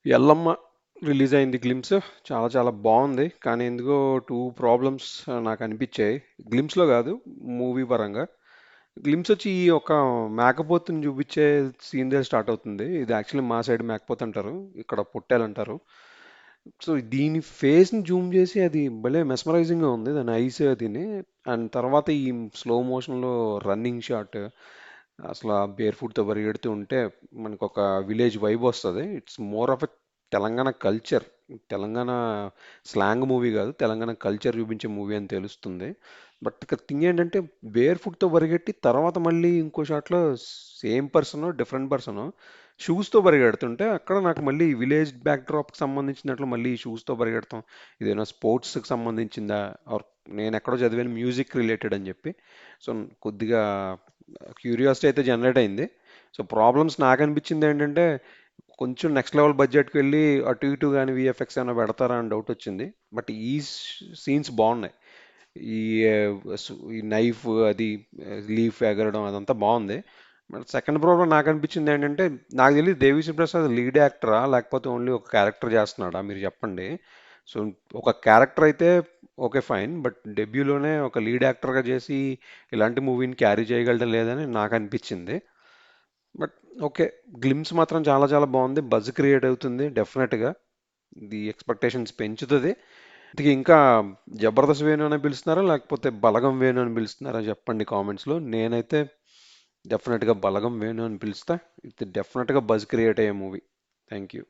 Yellamma release అయింది glimpse. చాలా చాలా బాగుంది. కానీ ఎందుకో టూ ప్రాబ్లమ్స్ నాకు అనిపించాయి. గ్లిమ్స్లో కాదు, మూవీ పరంగా. గ్లిమ్స్ వచ్చి ఈ ఒక మేకపోతుని చూపించే సీన్ దగ్గర స్టార్ట్ అవుతుంది. ఇది యాక్చువల్లీ మా సైడ్ మేకపోతు అంటారు, ఇక్కడ పొట్టేలు అంటారు. సో దీని ఫేస్ని జూమ్ చేసి అది భలే మెస్మరైజింగ్గా ఉంది, దాని ఐస్ అదిని. అండ్ తర్వాత ఈ స్లో మోషన్లో రన్నింగ్ షాట్, అసలు ఆ బేర్ ఫుట్తో పరిగెడుతూ ఉంటే మనకు ఒక విలేజ్ వైబ్ వస్తుంది. It's more of a Telangana culture. Telangana slang movie కాదు, తెలంగాణ కల్చర్ చూపించే మూవీ అని తెలుస్తుంది. బట్ ఇక్కడ థింగ్ ఏంటంటే, బేర్ ఫుట్తో పరిగెట్టి తర్వాత మళ్ళీ ఇంకో షాట్లో సేమ్ పర్సన్ డిఫరెంట్ పర్సన్ షూస్తో పరిగెడుతుంటే అక్కడ నాకు మళ్ళీ విలేజ్ బ్యాక్డ్రాప్కి సంబంధించినట్లు మళ్ళీ షూస్తో పరిగెడతాం, ఇదేనా స్పోర్ట్స్కి సంబంధించిందా, ఆర్ నేను ఎక్కడో చదివాను మ్యూజిక్ రిలేటెడ్ అని చెప్పి. సో కొద్దిగా క్యూరియాసిటీ అయితే జనరేట్ అయింది. సో ప్రాబ్లమ్స్ నాకు అనిపించింది ఏంటంటే, కొంచెం నెక్స్ట్ లెవెల్ బడ్జెట్కి వెళ్ళి అటు ఇటు కానీ విఎఫ్ఎక్స్ ఏమైనా పెడతారా అని డౌట్ వచ్చింది. బట్ ఈ సీన్స్ బాగున్నాయి. ఈ ఈ నైఫ్ అది లీఫ్ ఎగరడం అదంతా బాగుంది. బట్ సెకండ్ ప్రాబ్లం నాకు అనిపించింది ఏంటంటే, నాకు తెలియదు దేవిశ్రీ ప్రసాద్ లీడ్ యాక్టరా లేకపోతే ఓన్లీ ఒక క్యారెక్టర్ చేస్తున్నాడా, మీరు చెప్పండి. సో ఒక క్యారెక్టర్ అయితే ఓకే ఫైన్, బట్ డెబ్యూలోనే ఒక లీడ్ యాక్టర్గా చేసి ఇలాంటి మూవీని క్యారీ చేయగలడం లేదని నాకు అనిపించింది. బట్ ఓకే, గ్లిమ్స్ మాత్రం చాలా చాలా బాగుంది, బజ్ క్రియేట్ అవుతుంది డెఫినెట్గా. ఇది ఎక్స్పెక్టేషన్స్ పెంచుతుంది. ఇంతకీ ఇంకా జబర్దస్త్ వేణు అని పిలుస్తున్నారా లేకపోతే బలగం వేణు అని పిలుస్తున్నారా చెప్పండి కామెంట్స్లో. నేనైతే డెఫినెట్గా బలగం వేణు అని పిలుస్తా. ఇది డెఫినెట్గా బజ్ క్రియేట్ అయ్యే మూవీ. Thank you.